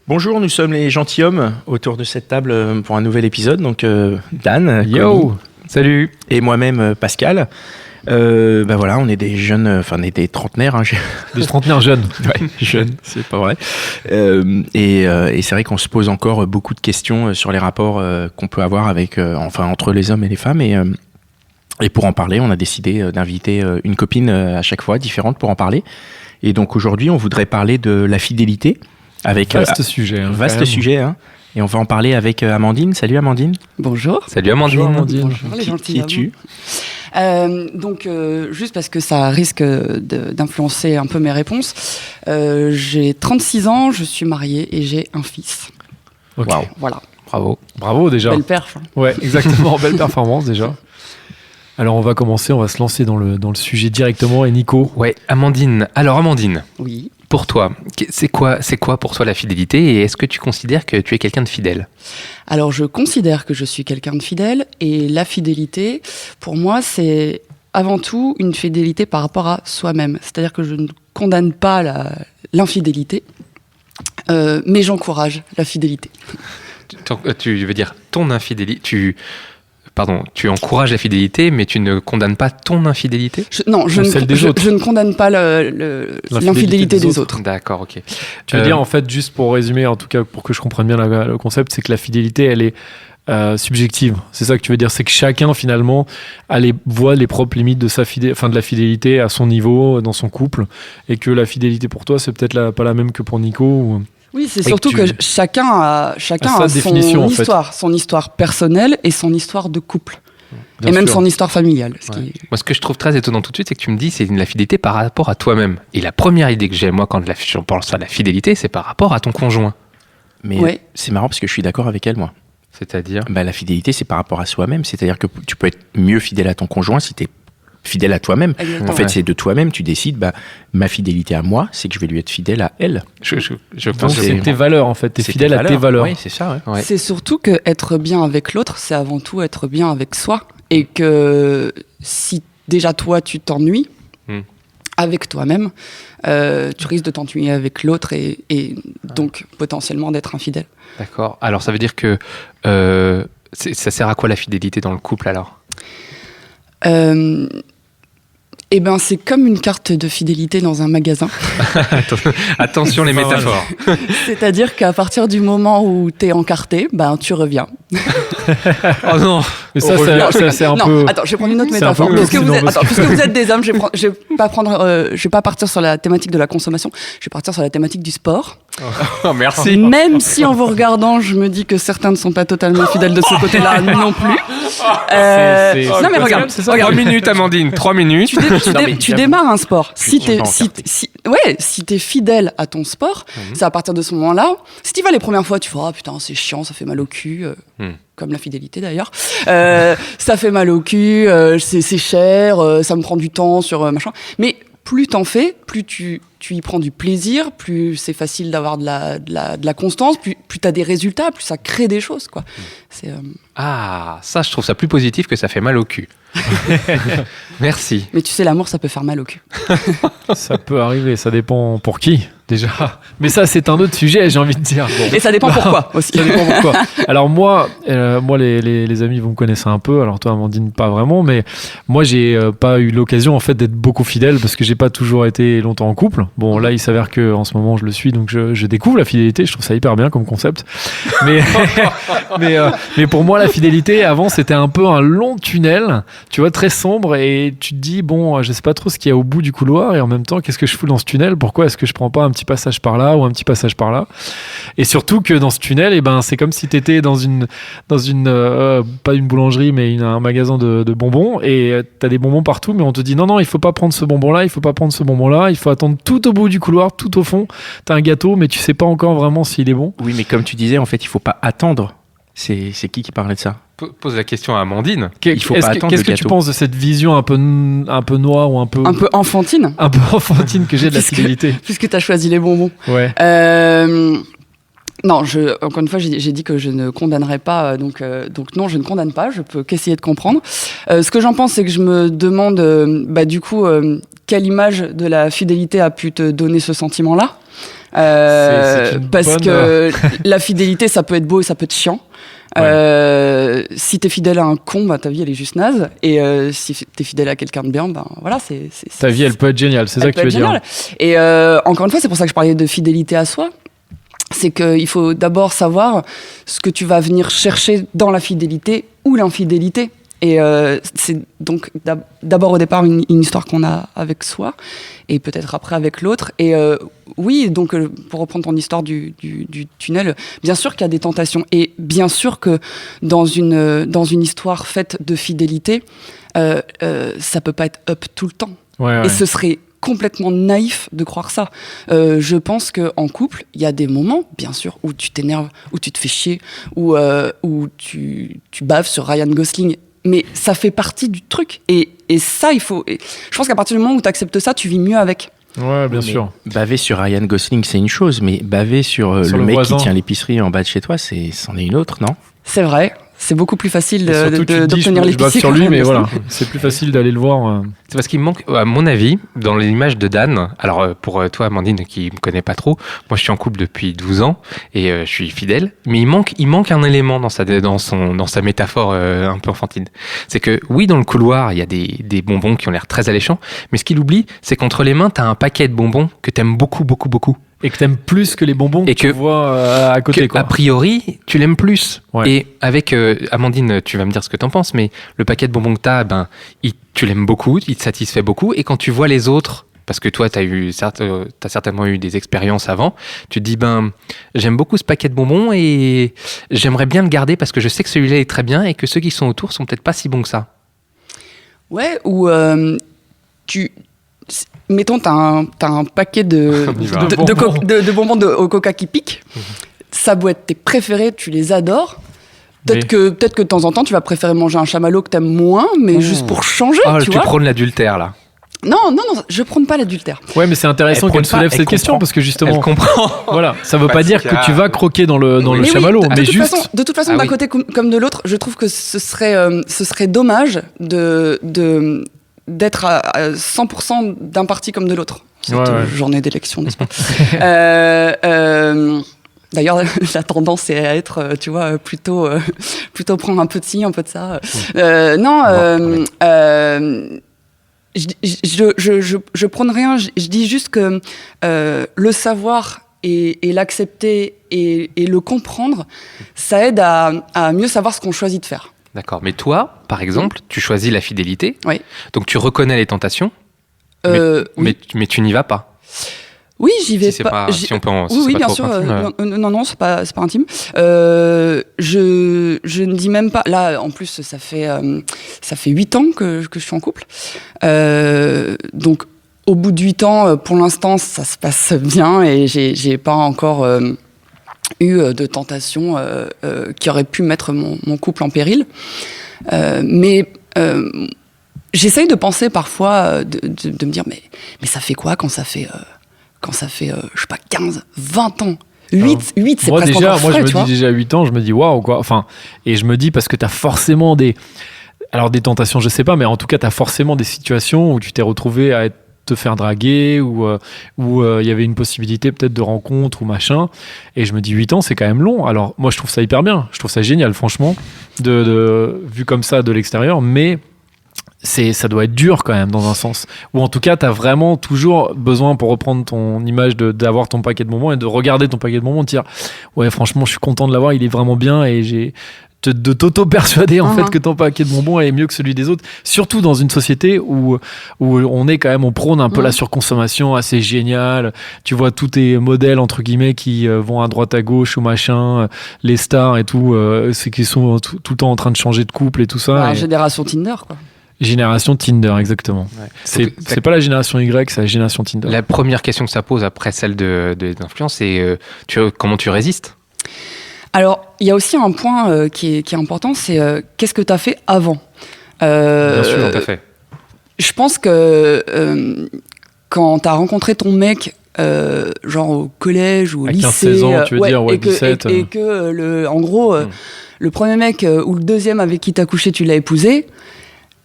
Bonjour, nous sommes les gentilshommes autour de cette table pour un nouvel épisode. Donc Dan, yo, Connie, salut, et moi-même Pascal. Voilà, on est des jeunes, on est des trentenaires. Des trentenaires jeunes. Ouais, jeunes, c'est pas vrai. Et c'est vrai qu'on se pose encore beaucoup de questions sur les rapports qu'on peut avoir avec, entre les hommes et les femmes. Et pour en parler, on a décidé d'inviter une copine à chaque fois, différente, pour en parler. Et donc aujourd'hui, on voudrait parler de la fidélité. Avec, vaste sujet. Vaste sujet. Et on va en parler avec Amandine. Salut Amandine. Bonjour. Salut Amandine. Bonjour les Qui es-tu ? Juste parce que ça risque d'influencer un peu mes réponses, j'ai 36 ans, je suis mariée et j'ai un fils. Okay. Wow. Voilà. Bravo déjà. Belle perf. Ouais, exactement, belle performance déjà. Alors on va commencer, on va se lancer dans le sujet directement. Et Nico. Ouais, Amandine. Alors Amandine. Oui. Pour toi, c'est quoi pour toi la fidélité et est-ce que tu considères que tu es quelqu'un de fidèle ? Alors je considère que je suis quelqu'un de fidèle et la fidélité, pour moi, c'est avant tout une fidélité par rapport à soi-même. C'est-à-dire que je ne condamne pas l'infidélité, mais j'encourage la fidélité. Tu veux dire ton infidélité, tu encourages la fidélité, mais tu ne condamnes pas ton infidélité ? Je ne condamne pas l'infidélité des autres. D'accord, ok. Tu veux dire, en fait, juste pour résumer, en tout cas pour que je comprenne bien le concept, c'est que la fidélité, elle est subjective. C'est ça que tu veux dire, c'est que chacun finalement voit les propres limites de de la fidélité à son niveau, dans son couple, et que la fidélité pour toi, c'est peut-être pas la même que pour Nico ou... Oui, c'est surtout que chacun a son histoire personnelle et son histoire de couple. Bien et même son histoire familiale. Moi, ce que je trouve très étonnant tout de suite, c'est que tu me dis c'est la fidélité par rapport à toi-même. Et la première idée que j'ai, moi, quand je pense à la fidélité, c'est par rapport à ton conjoint. Mais c'est marrant parce que je suis d'accord avec elle, moi. C'est-à-dire ? La fidélité, c'est par rapport à soi-même. C'est-à-dire que tu peux être mieux fidèle à ton conjoint si tu es fidèle à toi-même. Exactement. En fait, c'est de toi-même, tu décides, ma fidélité à moi, c'est que je vais lui être fidèle à elle. Je pense que c'est tes valeurs, en fait. Tu es fidèle à tes valeurs. Oui, c'est ça. Ouais. C'est surtout que être bien avec l'autre, c'est avant tout être bien avec soi. Et que si déjà toi, tu t'ennuies avec toi-même, tu risques de t'ennuyer avec l'autre et donc potentiellement d'être infidèle. D'accord. Alors, ça veut dire que ça sert à quoi la fidélité dans le couple, alors ? C'est comme une carte de fidélité dans un magasin. Attention les métaphores. C'est-à-dire qu'à partir du moment où t'es encarté, tu reviens. Oh non, mais ça c'est un peu... Non, attends, je vais prendre une autre métaphore. Puisque vous êtes des hommes, je vais pas partir sur la thématique de la consommation, je vais partir sur la thématique du sport. Oh, merci. Même si en vous regardant, je me dis que certains ne sont pas totalement fidèles de ce côté-là non plus. Non mais regarde, 3 minutes Amandine, 3 minutes. Tu démarres un sport. Si t'es fidèle à ton sport, c'est à partir de ce moment-là. Si t'y vas les premières fois, tu feras putain c'est chiant, ça fait mal au cul. Comme la fidélité d'ailleurs. Ça fait mal au cul, c'est cher, ça me prend du temps sur machin. Mais plus t'en fais, plus tu y prends du plaisir, plus c'est facile d'avoir de la constance, plus t'as des résultats, plus ça crée des choses, quoi. Ah, ça, je trouve ça plus positif que ça fait mal au cul. Merci. Mais tu sais, l'amour, ça peut faire mal au cul. Ça peut arriver, ça dépend pour qui, déjà. Mais ça, c'est un autre sujet, j'ai envie de dire. Bon. Et ça dépend pourquoi aussi. Ça dépend pourquoi. Alors moi les amis, vous me connaissez un peu. Alors toi, Amandine, pas vraiment. Mais moi, j'ai pas eu l'occasion, en fait, d'être beaucoup fidèle parce que j'ai pas toujours été longtemps en couple. Bon, là, il s'avère qu'en ce moment, je le suis. Donc, je découvre la fidélité. Je trouve ça hyper bien comme concept. Mais pour moi, la fidélité, avant, c'était un peu un long tunnel, tu vois, très sombre. Et tu te dis, bon, je sais pas trop ce qu'il y a au bout du couloir. Et en même temps, qu'est-ce que je fous dans ce tunnel ? Pourquoi est-ce que je prends pas un petit passage par là ou un petit passage par là ? Et surtout que dans ce tunnel, c'est comme si tu étais dans une pas une boulangerie, mais un magasin de bonbons. Et tu as des bonbons partout, mais on te dit, non, il faut pas prendre ce bonbon-là, il faut pas prendre ce bonbon-là. Il faut attendre tout au bout du couloir, tout au fond. Tu as un gâteau, mais tu sais pas encore vraiment s'il est bon. Oui, mais comme tu disais, en fait, il faut pas attendre. C'est qui parlait de ça ? Pose la question à Amandine. Qu'est-ce que tu penses de cette vision un peu noire ou un peu enfantine que j'ai de la fidélité, puisque tu as choisi les bonbons. Ouais. Non, encore une fois, j'ai dit que je ne condamnerais pas, donc non, je ne condamne pas, je peux qu'essayer de comprendre. Ce que j'en pense, c'est que je me demande, quelle image de la fidélité a pu te donner ce sentiment-là ? Parce que la fidélité, ça peut être beau et ça peut être chiant. Si t'es fidèle à un con, ta vie elle est juste naze. Et si t'es fidèle à quelqu'un de bien, voilà, ta vie elle peut être géniale, c'est ça que tu veux dire. Et encore une fois, c'est pour ça que je parlais de fidélité à soi. C'est qu'il faut d'abord savoir ce que tu vas venir chercher dans la fidélité ou l'infidélité. Et c'est donc d'abord au départ une histoire qu'on a avec soi et peut-être après avec l'autre. Et oui, donc pour reprendre ton histoire du tunnel, bien sûr qu'il y a des tentations et bien sûr que dans une histoire faite de fidélité, ça peut pas être up tout le temps. Et ce serait complètement naïf de croire ça. Je pense qu'en couple, il y a des moments, bien sûr, où tu t'énerves, où tu te fais chier, où tu baves sur Ryan Gosling. Mais ça fait partie du truc. Et ça, il faut... je pense qu'à partir du moment où tu acceptes ça, tu vis mieux avec. Ouais, bien sûr. Baver sur Ryan Gosling, c'est une chose, mais baver sur le mec voisin qui tient l'épicerie en bas de chez toi, c'en est une autre, non ? C'est vrai. C'est beaucoup plus facile d'obtenir je l'épicerie. bave sur lui, mais voilà, c'est plus facile d'aller le voir. C'est parce qu'il me manque, à mon avis, dans l'image de Dan. Alors, pour toi, Amandine, qui me connaît pas trop, moi, je suis en couple depuis 12 ans et je suis fidèle. Mais il manque un élément dans sa métaphore un peu enfantine. C'est que, oui, dans le couloir, il y a des bonbons qui ont l'air très alléchants. Mais ce qu'il oublie, c'est qu'entre les mains, t'as un paquet de bonbons que t'aimes beaucoup, beaucoup, beaucoup. Et que t'aimes plus que les bonbons que tu vois à côté, quoi. A priori, tu l'aimes plus. Ouais. Et avec Amandine, tu vas me dire ce que t'en penses, mais le paquet de bonbons que t'as, tu l'aimes beaucoup, il te satisfait beaucoup. Et quand tu vois les autres, parce que toi, t'as certainement eu des expériences avant, tu te dis, j'aime beaucoup ce paquet de bonbons et j'aimerais bien le garder parce que je sais que celui-là est très bien et que ceux qui sont autour sont peut-être pas si bons que ça. Ouais, ou mettons, t'as un paquet de bonbons au coca qui piquent. Ça doit être tes préférés, tu les adores. Peut-être que de temps en temps, tu vas préférer manger un chamallow que t'aimes moins, mais juste pour changer, tu vois. Tu prônes l'adultère, là. Non, je prône pas l'adultère. Ouais, mais c'est intéressant qu'elle soulève cette question parce que justement, elle comprend. Voilà, ça veut pas dire que tu vas croquer dans le chamallow, mais juste. De toute façon, d'un côté comme de l'autre, je trouve que ce serait dommage d'être à 100% d'un parti comme de l'autre. Cette journée d'élection, n'est-ce pas? D'ailleurs, la tendance est à être, tu vois, plutôt prendre un peu de ci, un peu de ça. Je prône rien. Je dis juste que le savoir et l'accepter et le comprendre, ça aide à mieux savoir ce qu'on choisit de faire. D'accord. Mais toi, par exemple, tu choisis la fidélité. Oui. Donc tu reconnais les tentations, mais tu n'y vas pas. Oui, j'y vais pas. Si on peut oui, bien sûr. Non, c'est pas intime. Je ne dis même pas. Là, en plus, ça fait 8 ans que je suis en couple. Donc, au bout de 8 ans, pour l'instant, ça se passe bien et j'ai pas encore eu de tentation qui aurait pu mettre mon couple en péril. Mais j'essaye de penser parfois, de me dire, mais ça fait quoi quand ça fait, je sais pas, 15, 20 ans 8, c'est presque encore frais, moi, je me dis déjà 8 ans, je me dis, waouh, quoi. Enfin, et je me dis, parce que t'as forcément des tentations, je sais pas, mais en tout cas, t'as forcément des situations où tu t'es retrouvé à te faire draguer ou il y avait une possibilité peut-être de rencontre ou machin, et je me dis 8 ans c'est quand même long. Alors moi je trouve ça hyper bien, je trouve ça génial franchement de vu comme ça de l'extérieur, mais ça doit être dur quand même dans un sens, ou en tout cas t'as vraiment toujours besoin, pour reprendre ton image, d'avoir ton paquet de bonbons et de regarder ton paquet de bonbons et de dire ouais franchement je suis content de l'avoir, il est vraiment bien, et de t'auto-persuader en fait que ton paquet de bonbons est mieux que celui des autres, surtout dans une société où on est quand même, on prône un peu la surconsommation assez géniale. Tu vois tous tes modèles entre guillemets qui vont à droite à gauche ou machin, les stars et tout, c'est qui sont tout le temps en train de changer de couple et tout ça. Génération Tinder quoi. Génération Tinder, exactement. Ouais. C'est pas la génération Y, c'est la génération Tinder. La première question que ça pose après celle de l'influence, c'est comment tu résistes? Alors, il y a aussi un point qui est important, c'est qu'est-ce que tu as fait avant? Bien sûr, tout à fait. Je pense que quand tu as rencontré ton mec, genre au collège ou au lycée... 15-16 ans, tu veux dire, ouais, 17... Et que, en gros, le premier mec ou le deuxième avec qui tu as couché, tu l'as épousé,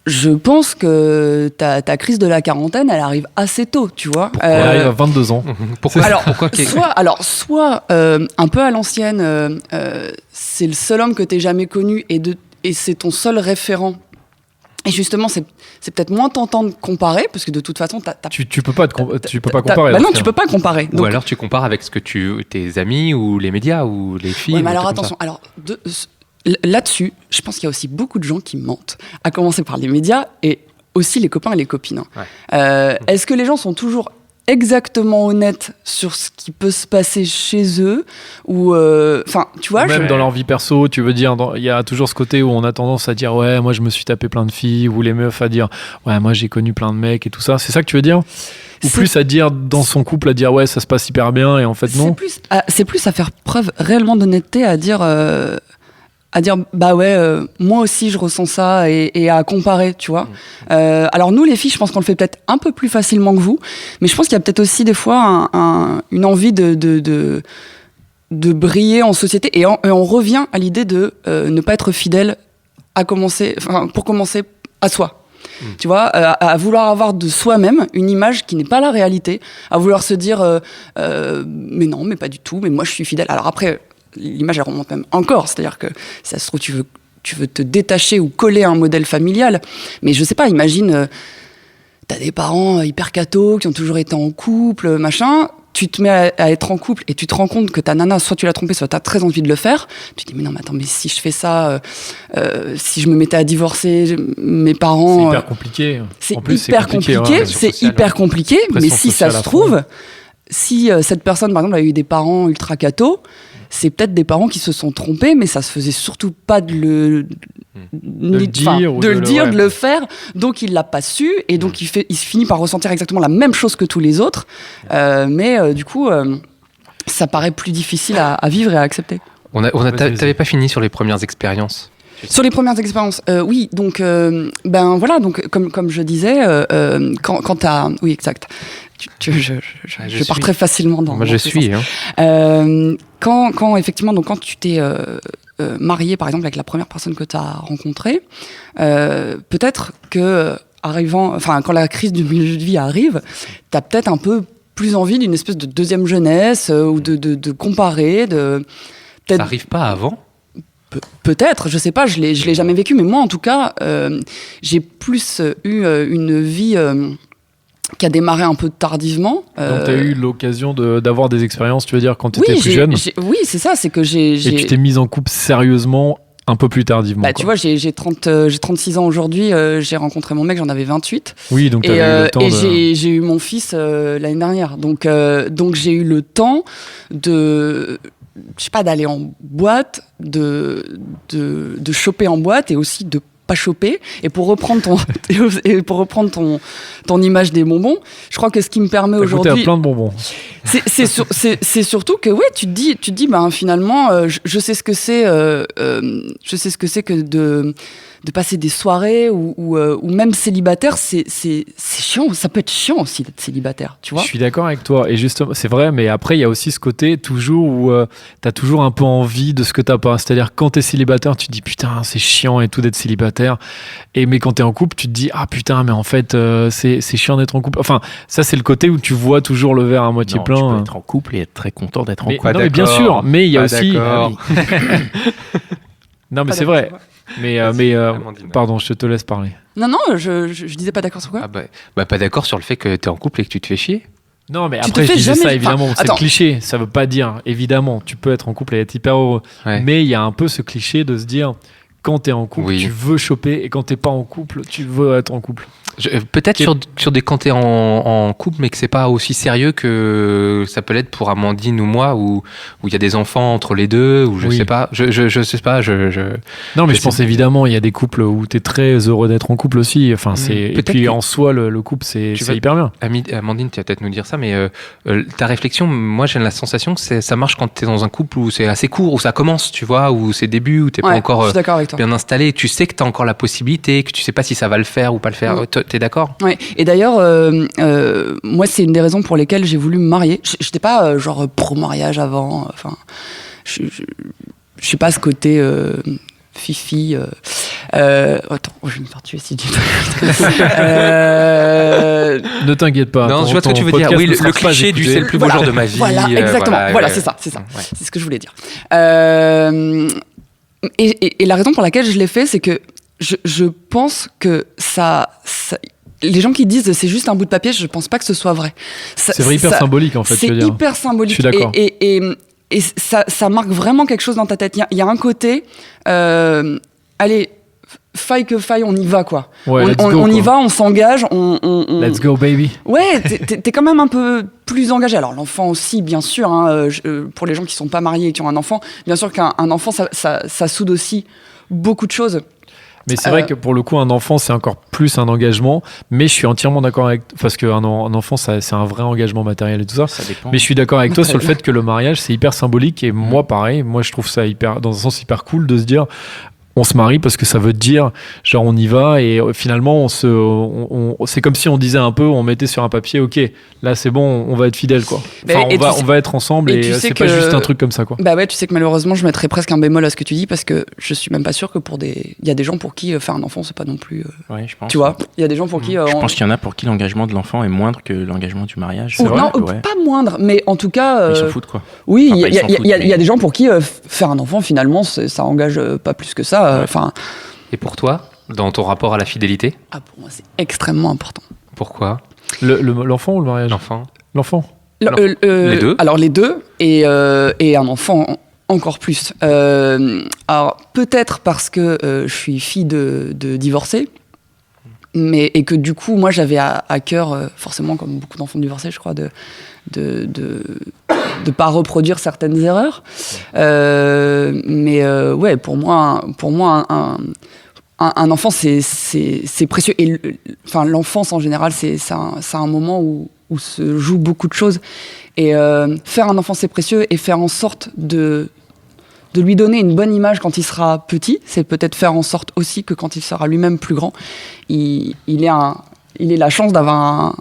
Je pense que ta crise de la quarantaine, elle arrive assez tôt, tu vois. Elle arrive à 22 ans. Pourquoi? Soit un peu à l'ancienne, c'est le seul homme que t'aies jamais connu et c'est ton seul référent. Et justement, c'est peut-être moins tentant de comparer, parce que de toute façon, tu peux pas comparer. Non, tu peux pas comparer. Ou alors tu compares avec tes amis ou les médias ou les filles. Ouais, mais alors attention, là-dessus, je pense qu'il y a aussi beaucoup de gens qui mentent, à commencer par les médias et aussi les copains et les copines. Ouais. Est-ce que les gens sont toujours exactement honnêtes sur ce qui peut se passer chez eux ou tu vois, même dans leur vie perso, tu veux dire, il y a toujours ce côté où on a tendance à dire ouais, moi je me suis tapé plein de filles, ou les meufs à dire ouais, moi j'ai connu plein de mecs et tout ça. C'est ça que tu veux dire? Ou plus à dire dans son couple, à dire ouais, ça se passe hyper bien, et en fait non. C'est plus à faire preuve réellement d'honnêteté, à dire bah ouais, moi aussi je ressens ça, et à comparer, tu vois. Alors nous les filles, je pense qu'on le fait peut-être un peu plus facilement que vous, mais je pense qu'il y a peut-être aussi des fois une envie de briller en société, et on revient à l'idée de ne pas être fidèle pour commencer à soi. Tu vois, à vouloir avoir de soi-même une image qui n'est pas la réalité, à vouloir se dire mais non, mais pas du tout, mais moi je suis fidèle. Alors après, l'image elle remonte même encore, c'est-à-dire que ça se trouve tu veux te détacher ou coller à un modèle familial, mais je sais pas, imagine t'as des parents hyper cathos qui ont toujours été en couple, machin, tu te mets à être en couple et tu te rends compte que ta nana, soit tu l'as trompée, soit t'as très envie de le faire, tu te dis mais non, mais attends, mais si je fais ça, si je me mettais à divorcer mes parents, c'est hyper compliqué. C'est hyper compliqué, mais si ça se trouve, si cette personne par exemple a eu des parents ultra cathos, c'est peut-être des parents qui se sont trompés, mais ça se faisait surtout pas de le faire, donc il l'a pas su, et donc il se finit par ressentir exactement la même chose que tous les autres, mais du coup ça paraît plus difficile à vivre et à accepter. T'avais pas fini sur les premières expériences? Sur les premières expériences, oui, donc voilà, donc comme je disais, quand t'as, oui, exact. Je pars très facilement dans. Moi, je suis. Quand effectivement, donc quand tu t'es marié, par exemple, avec la première personne que tu as rencontrée, peut-être que quand la crise du milieu de vie arrive, tu as peut-être un peu plus envie d'une espèce de deuxième jeunesse, ou de comparer, Ça arrive pas avant? Peut-être, je sais pas, je l'ai jamais vécu, mais moi en tout cas, j'ai plus eu une vie qui a démarré un peu tardivement. Donc tu as eu l'occasion d'avoir des expériences, tu veux dire, quand tu étais plus jeune? Oui, c'est ça, c'est que j'ai... Et tu t'es mise en couple sérieusement un peu plus tardivement. Bah, tu vois, j'ai 36 ans aujourd'hui, j'ai rencontré mon mec, j'en avais 28. Oui, donc tu as eu le temps j'ai eu mon fils l'année dernière. Donc j'ai eu le temps d'aller en boîte, de choper en boîte, et aussi de pas choper. Et pour reprendre ton image des bonbons, je crois que ce qui me permet aujourd'hui... T'as plein de bonbons. C'est surtout que ouais, tu te dis finalement, je sais ce que c'est, que de passer des soirées ou même célibataire, c'est chiant, ça peut être chiant aussi d'être célibataire, tu vois. Je suis d'accord avec toi, et justement, c'est vrai, mais après, il y a aussi ce côté toujours où t'as toujours un peu envie de ce que t'as pas. C'est-à-dire, quand t'es célibataire, tu te dis putain, c'est chiant et tout d'être célibataire. Mais quand t'es en couple, tu te dis ah putain, mais en fait, c'est chiant d'être en couple. Enfin, ça, c'est le côté où tu vois toujours le verre à moitié plein. Tu peux être en couple et être très content d'être en couple. Non, mais bien sûr, mais il y a aussi. Non, mais c'est vrai. Mais pardon, je te laisse parler. Non, je disais pas d'accord sur quoi. Pas d'accord sur le fait que t'es en couple et que tu te fais chier. Non, mais après, je disais ça, évidemment, c'est le cliché. Ça veut pas dire, évidemment, tu peux être en couple et être hyper heureux. Ouais. Mais il y a un peu ce cliché de se dire, quand t'es en couple, tu veux choper, et quand t'es pas en couple, tu veux être en couple. Peut-être sur des quand t'es en couple, mais que c'est pas aussi sérieux que ça peut l'être pour Amandine ou moi, où il y a des enfants entre les deux, ou je sais pas. Je sais pas. Non, mais je pense évidemment, il y a des couples où t'es très heureux d'être en couple aussi. Enfin, et puis en soi, le couple, c'est hyper bien. Amandine, tu vas peut-être nous dire ça, mais ta réflexion, moi j'ai la sensation que ça marche quand t'es dans un couple où c'est assez court, où ça commence, tu vois, où c'est début, où t'es pas encore bien installé, tu sais que t'as encore la possibilité, que tu sais pas si ça va le faire ou pas le faire. T'es d'accord? Ouais. Et d'ailleurs, moi, c'est une des raisons pour lesquelles j'ai voulu me marier. J'étais pas genre pro-mariage avant. Enfin, je sais pas ce côté fifi. Attends, je vais me faire tuer si tu Ne t'inquiète pas. Non, je vois ce que tu veux dire. Oui, le cliché du c'est le plus beau jour de ma vie. Voilà, exactement. Voilà, c'est ça. Ouais. C'est ce que je voulais dire. Et la raison pour laquelle je l'ai fait, c'est que je pense que ça les gens qui disent c'est juste un bout de papier, je pense pas que ce soit vrai. C'est vrai, hyper symbolique en fait. C'est hyper symbolique. Je suis d'accord. Et ça marque vraiment quelque chose dans ta tête. Il y a un côté, allez, faille que faille, on y va quoi. Ouais, on y va, on s'engage, Let's go baby. Ouais, t'es quand même un peu plus engagé. Alors l'enfant aussi, bien sûr. Hein, pour les gens qui sont pas mariés et qui ont un enfant, bien sûr qu'un enfant, ça soude aussi beaucoup de choses. Mais c'est vrai que pour le coup, un enfant, c'est encore plus un engagement. Mais je suis entièrement d'accord avec... Parce qu'un enfant, c'est un vrai engagement matériel et tout ça. Ça dépend. Mais je suis d'accord avec toi sur le fait que le mariage, c'est hyper symbolique. Et moi, pareil, moi, je trouve ça dans un sens hyper cool de se dire... On se marie parce que ça veut dire genre on y va et finalement c'est comme si on disait un peu, on mettait sur un papier, ok, là c'est bon, on va être fidèle quoi. Enfin, on va être ensemble et c'est pas juste un truc comme ça quoi. Bah ouais, tu sais que malheureusement je mettrais presque un bémol à ce que tu dis parce que je suis même pas sûr que il y a des gens pour qui faire un enfant c'est pas non plus. Ouais, je pense. Tu vois, il y a des gens pour qui. Je pense qu'il y en a pour qui l'engagement de l'enfant est moindre que l'engagement du mariage. C'est vrai. Non, pas moindre, mais en tout cas. Ils s'en foutent quoi. Oui, il y a des gens pour qui faire un enfant finalement ça engage pas plus que ça. Enfin. Et pour toi, dans ton rapport à la fidélité ? Pour moi, c'est extrêmement important. Pourquoi ? L'enfant ou le mariage ? L'enfant. Les deux ? Alors, les deux, et un enfant encore plus. Alors, peut-être parce que je suis fille de divorcés, et que du coup, moi, j'avais à cœur, forcément, comme beaucoup d'enfants divorcés, je crois, de pas reproduire certaines erreurs. Mais ouais, pour moi un enfant, c'est précieux. Et l'enfance, en général, c'est un moment où se jouent beaucoup de choses. Et faire un enfant, c'est précieux. Et faire en sorte de lui donner une bonne image quand il sera petit, c'est peut-être faire en sorte aussi que quand il sera lui-même plus grand, il ait la chance d'avoir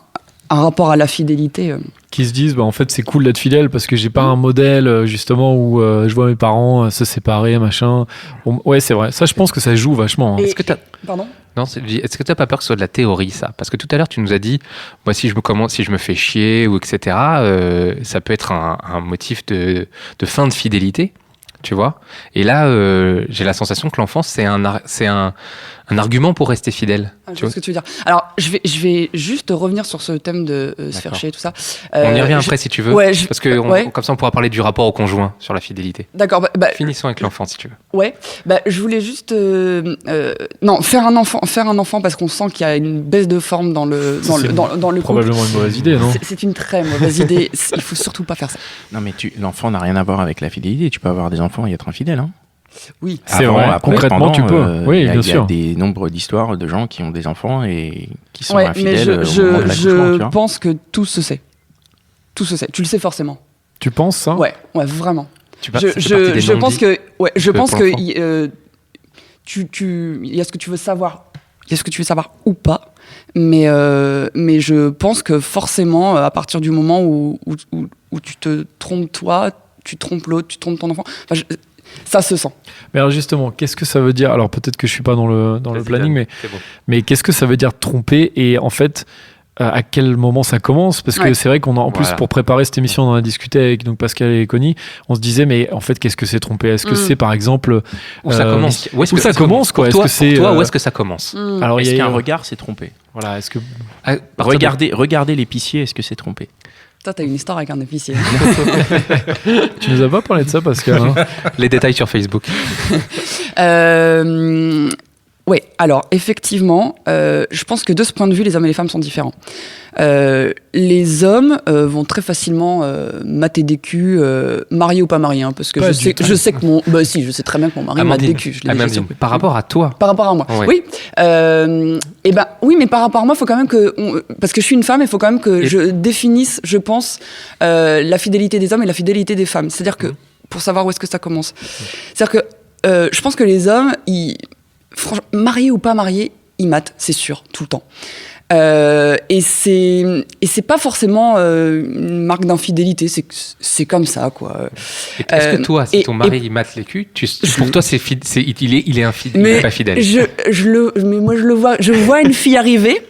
un rapport à la fidélité. Qui se disent, en fait, c'est cool d'être fidèle parce que j'ai pas un modèle, justement, où je vois mes parents se séparer, machin. Ouais, c'est vrai. Ça, je pense que ça joue vachement. Hein. Est-ce que Pardon ? Non, est-ce que tu n'as pas peur que ce soit de la théorie, ça ? Parce que tout à l'heure, tu nous as dit, moi, si je me fais chier, ou etc., ça peut être un motif de fin de fidélité, tu vois ? Et là, j'ai la sensation que l'enfance, c'est un argument pour rester fidèle. Je vois ce que tu veux dire. Alors, je vais juste revenir sur ce thème de se faire chier et tout ça. On y revient après, si tu veux. Ouais, parce que comme ça, on pourra parler du rapport au conjoint sur la fidélité. D'accord. Finissons avec l'enfant, si tu veux. Ouais. Je voulais juste faire un enfant parce qu'on sent qu'il y a une baisse de forme dans le couple. Probablement une mauvaise idée, non ? C'est une très mauvaise idée. Il faut surtout pas faire ça. Non, mais l'enfant n'a rien à voir avec la fidélité. Tu peux avoir des enfants et être infidèle. Hein. Oui, c'est vrai. Concrètement, tu peux. Oui, bien sûr. Il y a des nombres d'histoires de gens qui ont des enfants et qui sont infidèles mais au moment de l'accouchement. Je pense que tout se sait. Tout se sait. Tu le sais forcément. Tu penses ça ? Ouais, vraiment. Je pense que il y a ce que tu veux savoir. Il y a ce que tu veux savoir ou pas. Mais je pense que forcément, à partir du moment où tu te trompes toi, tu trompes l'autre, tu trompes ton enfant. Ça se sent. Mais alors justement, qu'est-ce que ça veut dire ? Alors peut-être que je suis pas dans le planning, mais qu'est-ce que ça veut dire tromper ? Et en fait, à quel moment ça commence ? Parce que c'est vrai qu'on a, en plus, pour préparer cette émission, on en a discuté avec Pascal et Connie. On se disait, mais en fait, qu'est-ce que c'est tromper ? Est-ce que c'est par exemple où ça commence ? Où ça commence quoi ? Pour toi, où est-ce que ça commence ? Alors, est-ce qu'un regard, c'est tromper ? Voilà. Est-ce que regardez l'épicier, est-ce que c'est tromper ? Toi, t'as une histoire avec un épicier. Tu nous as pas parlé de ça, Pascal, hein ? Les détails sur Facebook. Oui, alors effectivement, je pense que de ce point de vue, les hommes et les femmes sont différents. Les hommes vont très facilement mater des culs, mariés ou pas mariés, hein, parce que je sais que je sais très bien que mon mari mate des culs. Je l'ai déjà surpris. Par rapport à toi. Par rapport à moi. Ouais. Oui. Oui, mais par rapport à moi, il faut quand même parce que je suis une femme, il faut quand même que je définisse, je pense, la fidélité des hommes et la fidélité des femmes. C'est-à-dire que pour savoir où est-ce que ça commence. C'est-à-dire que je pense que les hommes, franchement, mariés ou pas mariés, ils matent, c'est sûr, tout le temps. Et c'est pas forcément une marque d'infidélité, c'est comme ça, quoi. Est-ce que toi, si ton mari il mate les culs, pour toi il est infidèle, il est pas fidèle? Mais moi je vois une fille arriver.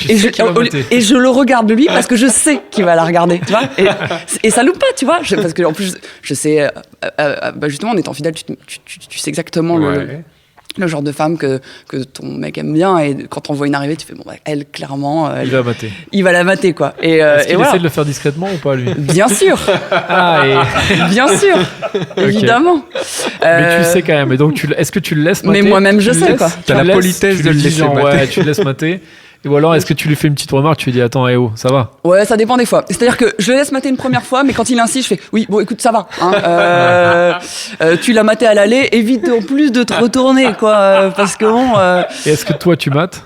Et je le regarde lui parce que je sais qu'il va la regarder, tu vois, et ça loupe pas, tu vois, parce que en plus je sais, justement en étant fidèle, tu sais exactement le genre de femme que ton mec aime bien, et quand on voit une arrivée, tu fais bon, elle clairement, il va la mater, quoi. Est-ce qu'il essaie de le faire discrètement ou pas, lui? Bien sûr. Bien sûr, évidemment. Mais tu sais quand même, et donc est-ce que tu le laisses mater? Mais moi-même je sais, quoi. T'as la politesse de le laisser mater. Ouais, tu le laisses mater. Ou alors, est-ce que tu lui fais une petite remarque, tu lui dis attends, ça va? Ouais, ça dépend des fois. C'est-à-dire que je le laisse mater une première fois, mais quand il insiste, je fais oui, bon, écoute, ça va. Tu l'as maté à l'aller, évite en plus de te retourner, quoi, parce que bon. Et est-ce que toi, tu mates?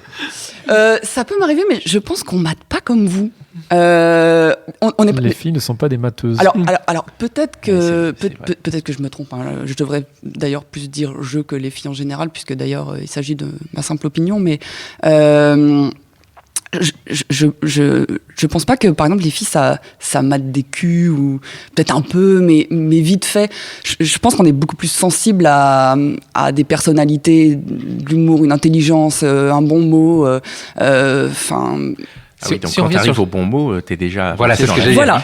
Ça peut m'arriver, mais je pense qu'on mate pas comme vous. Les filles ne sont pas des mateuses. Alors peut-être que peut-être que je me trompe. Je devrais d'ailleurs plus dire je que les filles en général, puisque d'ailleurs il s'agit de ma simple opinion. Mais je pense pas que par exemple les filles ça mate des culs, ou peut-être un peu, mais vite fait. Je pense qu'on est beaucoup plus sensible à des personnalités, de l'humour, une intelligence, un bon mot. Donc quand tu arrives au bon mot, t'es déjà. Voilà, c'est ce que j'ai dit. Voilà.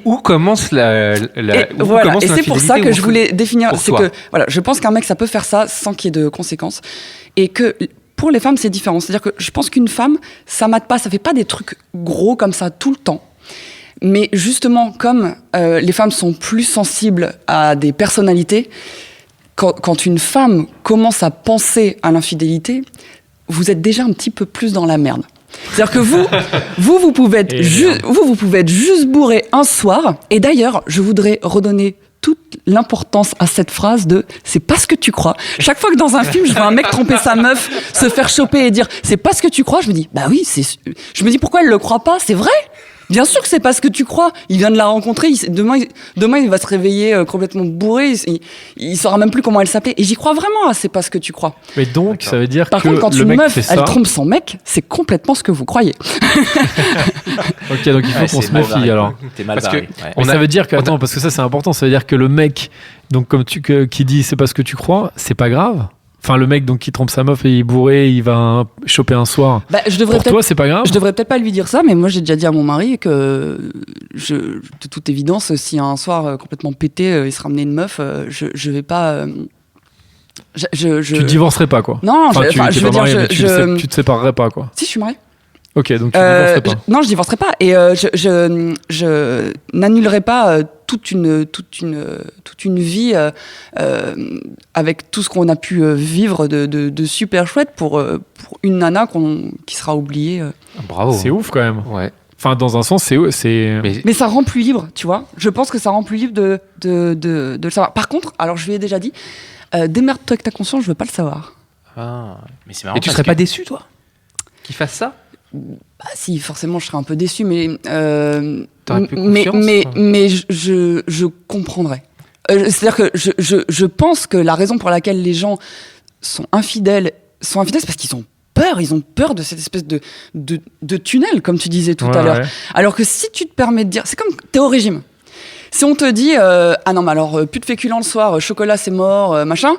Où commence la et c'est pour ça que je voulais définir. C'est toi. que voilà, je pense qu'un mec ça peut faire ça sans qu'il y ait de conséquences, et que pour les femmes c'est différent. C'est-à-dire que je pense qu'une femme ça mate pas, ça fait pas des trucs gros comme ça tout le temps. Mais justement, comme les femmes sont plus sensibles à des personnalités, quand une femme commence à penser à l'infidélité, vous êtes déjà un petit peu plus dans la merde. C'est-à-dire que vous pouvez être juste bourré un soir. Et d'ailleurs, je voudrais redonner toute l'importance à cette phrase de « c'est pas ce que tu crois ». Chaque fois que dans un film, je vois un mec tromper sa meuf, se faire choper et dire « c'est pas ce que tu crois », je me dis « bah oui, je me dis pourquoi elle le croit pas, c'est vrai ». Bien sûr que c'est pas ce que tu crois. Il vient de la rencontrer. Demain, il va se réveiller complètement bourré. Il saura même plus comment elle s'appelait. Et j'y crois vraiment. C'est pas ce que tu crois. Mais donc, ça veut dire Par que contre, quand le une mec meuf, fait ça... elle trompe son mec, c'est complètement ce que vous croyez. Ok, donc il faut qu'on se méfie alors. T'es mal barré. Ça veut dire que attends, parce que ça c'est important. Ça veut dire que le mec, donc qui dit c'est pas ce que tu crois, c'est pas grave. Enfin, le mec donc qui trompe sa meuf et il est bourré, il va choper un soir. Pour toi, c'est pas grave. Je devrais peut-être pas lui dire ça, mais moi j'ai déjà dit à mon mari que de toute évidence, si un soir complètement pété, il se ramenait une meuf, je vais pas. Tu divorcerais pas, quoi. Non, enfin, je veux dire, tu te séparerais pas, quoi. Si, je suis mariée. Ok, donc tu divorcerais pas. Non, je divorcerai pas, et je n'annulerai pas toute une vie avec tout ce qu'on a pu vivre de super chouette pour une nana qui sera oubliée. Bravo. C'est ouf quand même. Ouais. Enfin, dans un sens, c'est. Mais ça rend plus libre, tu vois. Je pense que ça rend plus libre de le savoir. Par contre, alors je lui ai déjà dit, démerde-toi avec ta conscience, je veux pas le savoir. Ah, mais c'est marrant. Et tu serais pas déçu, toi, qu'il fasse ça? Bah, si, forcément, je serais un peu déçu, mais je comprendrais. C'est-à-dire que je pense que la raison pour laquelle les gens sont infidèles, c'est parce qu'ils ont peur de cette espèce de tunnel, comme tu disais tout à l'heure. Ouais. Alors que si tu te permets de dire, c'est comme t'es au régime. Si on te dit, ah non, mais alors, plus de féculents le soir, chocolat c'est mort, machin,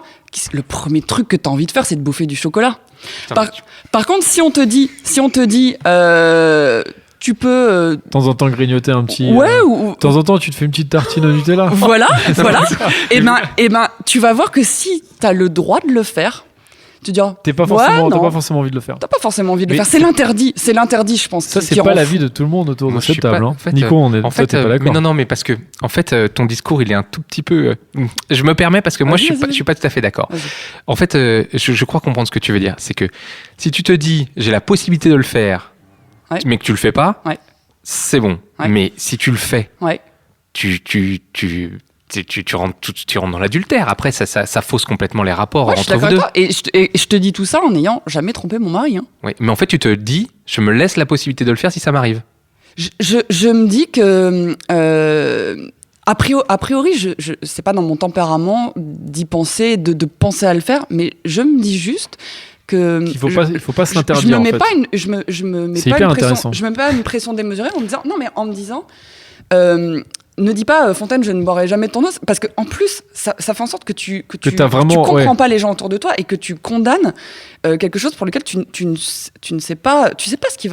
le premier truc que t'as envie de faire, c'est de bouffer du chocolat. Par contre, si on te dit, tu peux... De temps en temps grignoter un petit... Ouais, ou... De temps en temps, tu te fais une petite tartine au Nutella. Voilà. Et ben, tu vas voir que si t'as le droit de le faire, tu dis, t'as pas forcément envie de le faire. T'as pas forcément envie de le faire. C'est l'interdit, je pense. Ça, c'est pas l'avis de tout le monde autour de cette table. En fait, Nico, toi, t'es pas d'accord. Mais non, mais parce que, en fait, ton discours, il est un tout petit peu. Je me permets parce que moi, je suis pas tout à fait d'accord. Vas-y. En fait, je crois comprendre ce que tu veux dire. C'est que si tu te dis, j'ai la possibilité de le faire, mais que tu le fais pas, c'est bon. Mais si tu le fais, tu rentres dans l'adultère. Après, ça fausse complètement les rapports entre vous deux. Et je te dis tout ça en n'ayant jamais trompé mon mari. Oui, mais en fait, tu te dis, je me laisse la possibilité de le faire si ça m'arrive. Je me dis que, a priori, c'est pas dans mon tempérament d'y penser, de penser à le faire, mais je me dis juste Il faut pas se l'interdire. Je me mets pas une pression démesurée en me disant ne dis pas Fontaine, je ne boirai jamais de ton eau, parce que en plus ça fait en sorte que tu comprends pas les gens autour de toi et que tu condamnes quelque chose pour lequel tu ne sais pas ce qui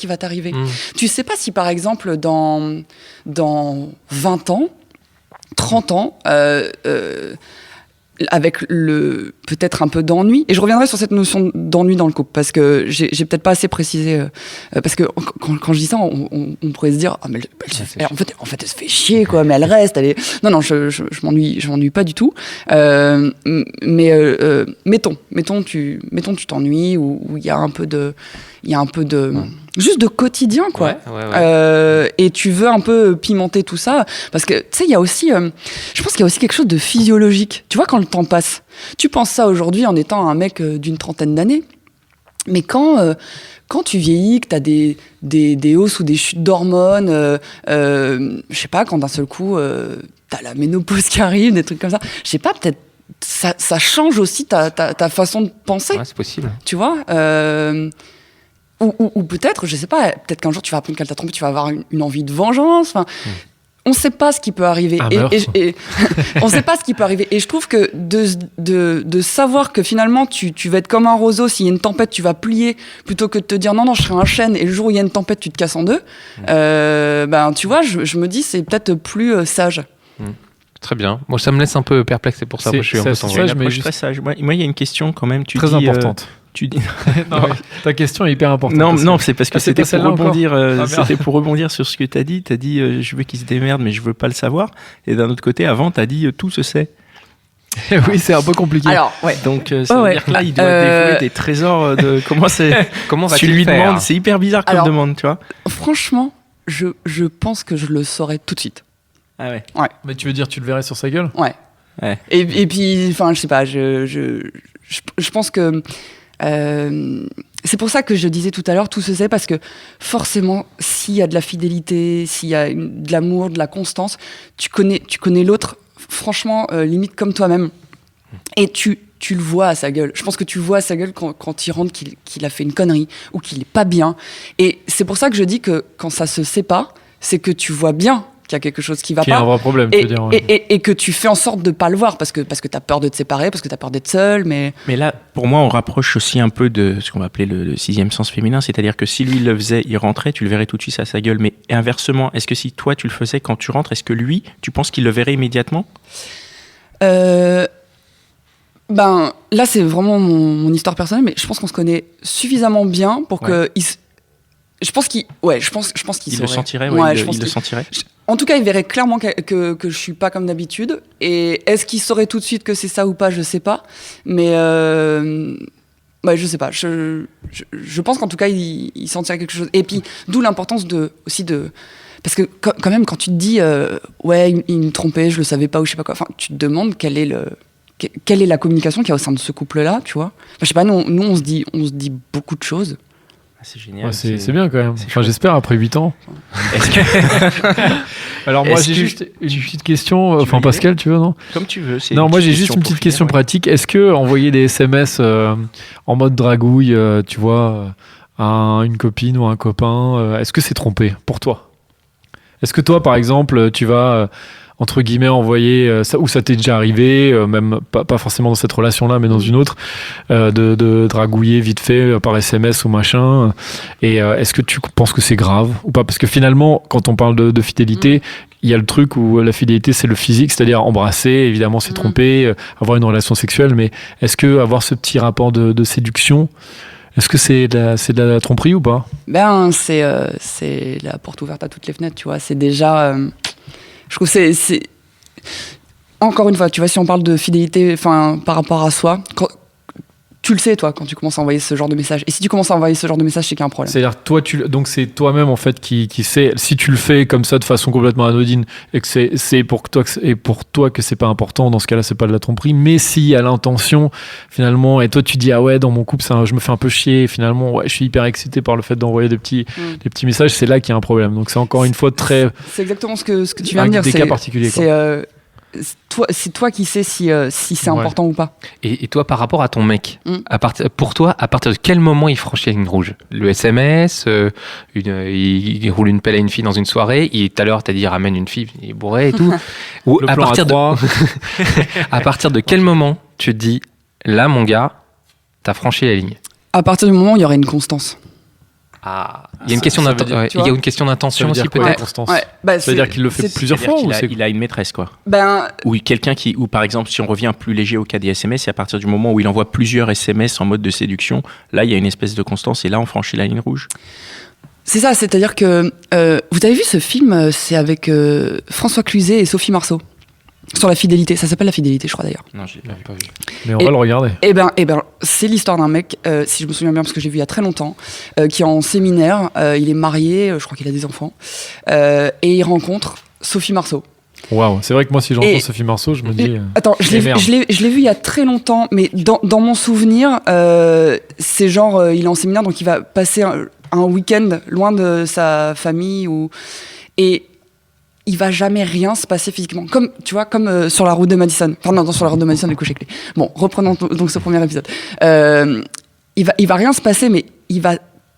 va t'arriver. Tu sais pas si par exemple dans 20 ans 30 ans avec peut-être un peu d'ennui, et je reviendrai sur cette notion d'ennui dans le couple, parce que j'ai peut-être pas assez précisé, parce que quand je dis ça, on pourrait se dire mais en fait elle se fait chier quoi, mais elle reste, non je m'ennuie pas du tout, mais mettons tu t'ennuies, ou il y a un peu de juste de quotidien quoi. Et tu veux un peu pimenter tout ça, parce que tu sais il y a aussi je pense qu'il y a aussi quelque chose de physiologique, tu vois, quand le temps passe. Tu penses ça aujourd'hui en étant un mec d'une 30aine d'années, mais quand tu vieillis, que t'as des hausses ou des chutes d'hormones, je sais pas, quand d'un seul coup t'as la ménopause qui arrive, des trucs comme ça, je sais pas, peut-être ça change aussi ta façon de penser. Ouais, c'est possible. Tu vois, ou peut-être, je sais pas, peut-être qu'un jour tu vas apprendre qu'elle t'a trompé, tu vas avoir une envie de vengeance. Enfin, on ne sait pas ce qui peut arriver. On ne sait pas ce qui peut arriver. Et je trouve que de savoir que finalement tu vas être comme un roseau, s'il y a une tempête, tu vas plier, plutôt que de te dire non, je serai un chêne, et le jour où il y a une tempête, tu te casses en deux. Tu vois, je me dis, c'est peut-être plus sage. Très bien. Moi, ça me laisse un peu perplexe, c'est pour ça que je suis un peu sage, mais très sage. Moi, il y a une question quand même. Très importante. Tu dis... Ta question est hyper importante. Non, c'est parce que c'était pour rebondir. C'était pour rebondir sur ce que tu as dit. Tu as dit je veux qu'il se démerde, mais je veux pas le savoir. Et d'un autre côté, avant, tu as dit tout se sait. Oui, c'est un peu compliqué. Alors, ouais. Donc, ça veut dire que là, il doit dévouer des trésors de. Comment va-t-il lui faire demandes. C'est hyper bizarre comme demande, tu vois. Franchement, je pense que je le saurais tout de suite. Ah ouais. Mais tu veux dire, tu le verrais sur sa gueule ? Ouais. Et puis, enfin, je sais pas. Je pense que. C'est pour ça que je disais tout à l'heure, tout se sait, parce que forcément, s'il y a de la fidélité, s'il y a de l'amour, de la constance, tu connais l'autre, franchement, limite comme toi-même. Et tu le vois à sa gueule. Je pense que tu le vois à sa gueule quand il rentre qu'il a fait une connerie, ou qu'il est pas bien. Et c'est pour ça que je dis que quand ça se sait pas, c'est que tu vois bien qu'il y a quelque chose qui va pas. Qu'il y a un vrai problème, tu veux dire. Et que tu fais en sorte de pas le voir, parce que t'as peur de te séparer, parce que t'as peur d'être seul, mais là, pour moi, on rapproche aussi un peu de ce qu'on va appeler le sixième sens féminin, c'est-à-dire que si lui le faisait, il rentrait, tu le verrais tout de suite à sa gueule. Mais inversement, est-ce que si toi tu le faisais quand tu rentres, est-ce que lui, tu penses qu'il le verrait immédiatement ? Là, c'est vraiment mon histoire personnelle, mais je pense qu'on se connaît suffisamment bien pour que je pense qu'il saurait. Le sentirait, il le sentirait. En tout cas, il verrait clairement que je suis pas comme d'habitude. Et est-ce qu'il saurait tout de suite que c'est ça ou pas, je sais pas. Mais je sais pas. Je pense qu'en tout cas, il sentirait quelque chose. Et puis, d'où l'importance aussi de parce que quand même, quand tu te dis il me trompait, je le savais pas, ou je sais pas quoi. Enfin, tu te demandes quelle est la communication qu'il y a au sein de ce couple-là, tu vois. Enfin, je sais pas. Nous, on se dit beaucoup de choses. C'est génial. Ouais, c'est bien quand même. Enfin, j'espère après 8 ans. Alors moi, j'ai juste une petite question. Enfin, Pascal, tu veux, non ? Comme tu veux. Non, moi j'ai juste une petite question pratique. Est-ce que envoyer des SMS en mode dragouille, tu vois, à une copine ou un copain, est-ce que c'est trompé pour toi ? Est-ce que toi, par exemple, tu vas entre guillemets envoyer ça, ou ça t'est déjà arrivé, même pas forcément dans cette relation-là, mais dans une autre, de dragouiller vite fait par SMS ou machin, et est-ce que tu penses que c'est grave ou pas ? Parce que finalement, quand on parle de fidélité, il y a le truc où la fidélité, c'est le physique, c'est-à-dire embrasser, évidemment c'est tromper, avoir une relation sexuelle, mais est-ce que avoir ce petit rapport de séduction, est-ce que c'est de la tromperie ou pas ? C'est la porte ouverte à toutes les fenêtres, tu vois. C'est déjà... je trouve que c'est... Encore une fois, tu vois, si on parle de fidélité par rapport à soi, tu le sais, toi, quand tu commences à envoyer ce genre de message. Et si tu commences à envoyer ce genre de message, c'est qu'il y a un problème. C'est-à-dire, donc c'est toi-même, en fait, qui sais, si tu le fais comme ça, de façon complètement anodine, et que c'est pour toi que c'est pas important, dans ce cas-là, c'est pas de la tromperie. Mais si, à l'intention, finalement, et toi, tu dis, ah ouais, dans mon couple, je me fais un peu chier, et finalement, je suis hyper excité par le fait d'envoyer des petits messages, c'est là qu'il y a un problème. Donc, c'est encore une fois très... C'est exactement ce que tu viens de dire. Des cas particuliers, quoi. c'est toi qui sais si c'est important ou pas. Et toi, par rapport à ton mec, pour toi, à partir de quel moment il franchit la ligne rouge? Le SMS, il roule une pelle à une fille dans une soirée, tout à l'heure, t'as dit ramène une fille, il est bourré et tout. Ou Le à plan partir à à partir de quel moment tu te dis, là, mon gars, t'as franchi la ligne? À partir du moment où il y aurait une constance. Il y a une question d'intention aussi, peut-être. Ouais. Ça veut dire qu'il le fait plusieurs fois il a une maîtresse, quoi. Ben, Ou quelqu'un ou par exemple, si on revient plus léger au cas des SMS, c'est à partir du moment où il envoie plusieurs SMS en mode de séduction, là, il y a une espèce de constance et là, on franchit la ligne rouge. c'est ça, c'est-à-dire que vous avez vu ce film, c'est avec François Cluzet et Sophie Marceau sur la fidélité. Ça s'appelle La Fidélité, je crois d'ailleurs. Non, je l'avais pas vu. Mais on va le regarder. Eh ben, c'est l'histoire d'un mec, si je me souviens bien, parce que j'ai vu il y a très longtemps, qui est en séminaire, il est marié, je crois qu'il a des enfants, et il rencontre Sophie Marceau. Waouh, c'est vrai que moi, si j'entends Sophie Marceau, je me dis. Attends, je l'ai vu il y a très longtemps, mais dans mon souvenir, c'est genre, il est en séminaire, donc il va passer un week-end loin de sa famille, et il va jamais rien se passer physiquement. Comme, tu vois, comme sur la route de Madison. Enfin, non, sur la route de Madison, du coup, clé. Bon, reprenons donc ce premier épisode. Il va rien se passer, mais il va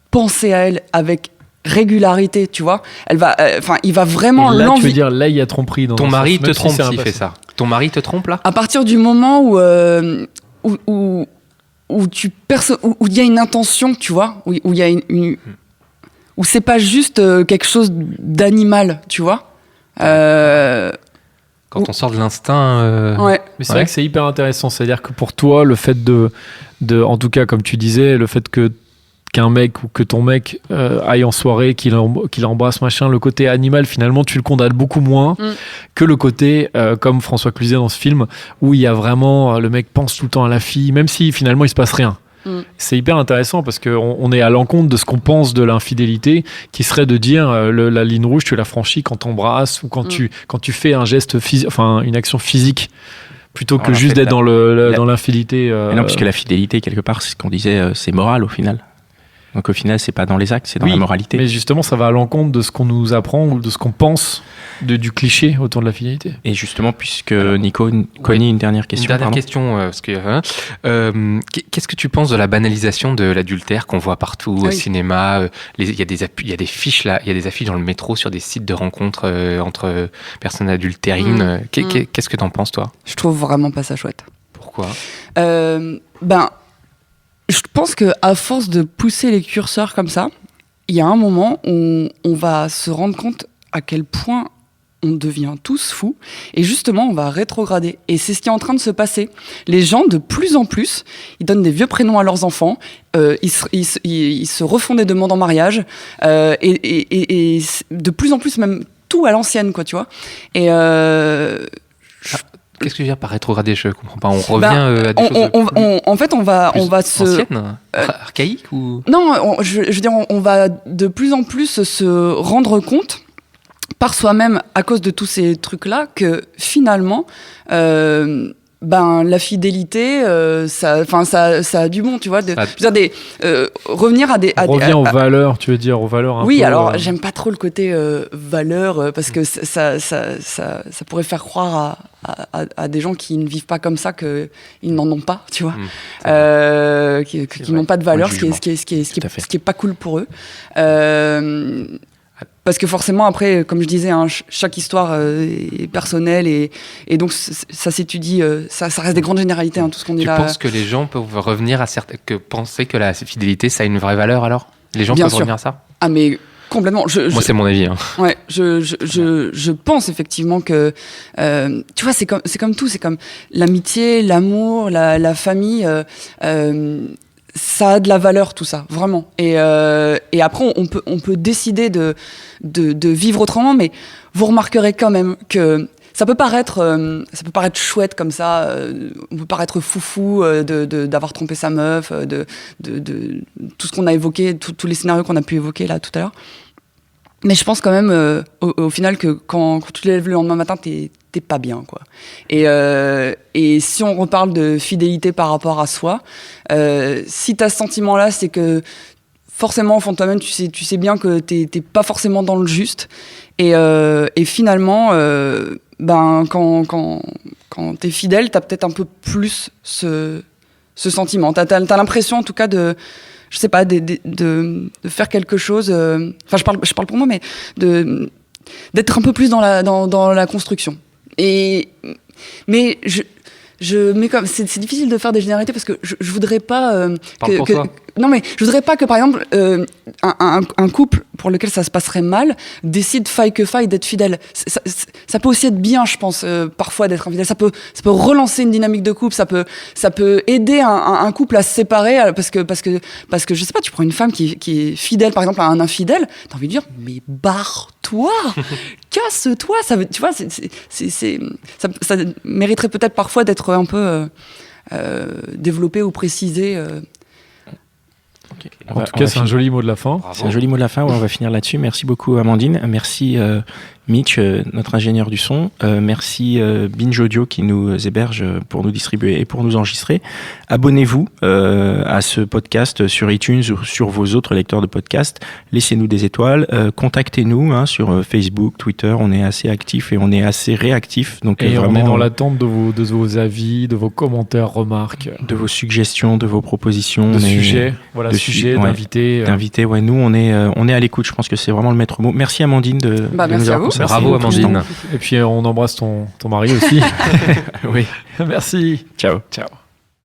penser à elle avec régularité, tu vois. Il va vraiment là, l'envie. tu veux dire, là, il y a tromperie. Ton mari te trompe s'il fait ça. Ton mari te trompe, là? À partir du moment où il y a une intention, tu vois, où il y a où c'est pas juste quelque chose d'animal, tu vois. Quand on sort de l'instinct. Ouais. Mais c'est vrai que c'est hyper intéressant. C'est-à-dire que pour toi, le fait de en tout cas, comme tu disais, le fait qu'un mec ou que ton mec aille en soirée, qu'il embrasse, machin, le côté animal, finalement, tu le condamnes beaucoup moins que le côté, comme François Cluzet dans ce film, où il y a vraiment, le mec pense tout le temps à la fille, même si finalement il se passe rien. C'est hyper intéressant parce qu'on est à l'encontre de ce qu'on pense de l'infidélité, qui serait de dire la ligne rouge, tu la franchis quand t'embrasses ou quand tu fais un geste physique, enfin une action physique, plutôt que juste d'être dans l'infidélité. Non, puisque la fidélité, quelque part, c'est ce qu'on disait, c'est moral au final. Donc au final, c'est pas dans les actes, c'est dans la moralité. Mais justement, ça va à l'encontre de ce qu'on nous apprend ou de ce qu'on pense du cliché autour de la fidélité. Et justement, puisque Nico, Connie, une dernière question. Une dernière question, parce que qu'est-ce que tu penses de la banalisation de l'adultère qu'on voit partout au cinéma? Il y a des fiches là, il y a des affiches dans le métro sur des sites de rencontres entre personnes adultérines. Qu'est-ce que t'en penses, toi? Je trouve vraiment pas ça chouette. Pourquoi? Je pense qu'à force de pousser les curseurs comme ça, il y a un moment où on va se rendre compte à quel point on devient tous fous, et justement on va rétrograder, et c'est ce qui est en train de se passer. Les gens, de plus en plus, ils donnent des vieux prénoms à leurs enfants, ils se refont des demandes en mariage, et de plus en plus même tout à l'ancienne, quoi, tu vois. Et qu'est-ce que tu veux dire par rétrograder? Je comprends pas. On revient à des choses en fait, on va se anciennes, archaïques ou non, je veux dire, on va de plus en plus se rendre compte par soi-même, à cause de tous ces trucs-là, que finalement, la fidélité, ça a du bon, tu vois. Revenir à des... On revient aux valeurs, tu veux dire, aux valeurs un peu... Oui, alors, j'aime pas trop le côté valeur, parce que ça pourrait faire croire à des gens qui ne vivent pas comme ça qu'ils n'en ont pas, tu vois. Qui n'ont pas de valeur, ce qui est pas cool pour eux. Parce que forcément, après, comme je disais, chaque histoire est personnelle, et donc ça s'étudie, ça reste des grandes généralités, tout ce qu'on dit là. Tu penses que les gens peuvent revenir penser que la fidélité, ça a une vraie valeur, alors? Les gens peuvent revenir à ça? Ah, mais complètement. Moi, c'est mon avis. Ouais, je pense effectivement que, tu vois, c'est comme tout, c'est comme l'amitié, l'amour, la famille, ça a de la valeur, tout ça, vraiment. Et après, on peut décider de vivre autrement, mais vous remarquerez quand même que ça peut paraître chouette comme ça, on peut paraître foufou d'avoir trompé sa meuf, de tout ce qu'on a évoqué, tous les scénarios qu'on a pu évoquer là tout à l'heure. Mais je pense quand même au final que quand tu te lèves le lendemain matin, t'es pas bien, quoi. Et si on reparle de fidélité par rapport à soi, si t'as ce sentiment-là, c'est que forcément, au fond de toi-même, tu sais bien que t'es pas forcément dans le juste. Et finalement, quand t'es fidèle, t'as peut-être un peu plus ce sentiment. T'as l'impression, en tout cas, de faire quelque chose. Enfin, je parle pour moi, mais d'être un peu plus dans la construction. Mais comme c'est difficile de faire des généralités parce que je voudrais pas non, mais je voudrais pas que, par exemple, un couple pour lequel ça se passerait mal décide faille que faille d'être fidèle. Ça peut aussi être bien, je pense, parfois d'être infidèle. Ça peut relancer une dynamique de couple. Ça peut aider un couple à se séparer parce que je sais pas, tu prends une femme qui est fidèle, par exemple, à un infidèle, t'as envie de dire mais barre-toi, casse-toi. Ça veut, tu vois, ça mériterait peut-être parfois d'être un peu développé ou précisé. Okay. En tout cas, c'est un joli mot de la fin. Bravo. C'est un joli mot de la fin. Ouais, on va finir là-dessus. Merci beaucoup, Amandine. Merci, Mitch, notre ingénieur du son. Merci, Binge Audio, qui nous héberge pour nous distribuer et pour nous enregistrer. Abonnez-vous à ce podcast sur iTunes ou sur vos autres lecteurs de podcasts. Laissez-nous des étoiles. Contactez-nous sur Facebook, Twitter. On est assez actifs et on est assez réactifs. Donc, et vraiment, on est dans l'attente de vos avis, de vos commentaires, remarques. De vos suggestions, de vos propositions. De sujets. Voilà, sujets, d'invités. D'invités, ouais. Nous, on est à l'écoute. Je pense que c'est vraiment le maître mot. Merci, Amandine, de nous avoir consacré. Bravo, Amandine. Et puis, on embrasse ton mari aussi. Oui. Merci. Ciao.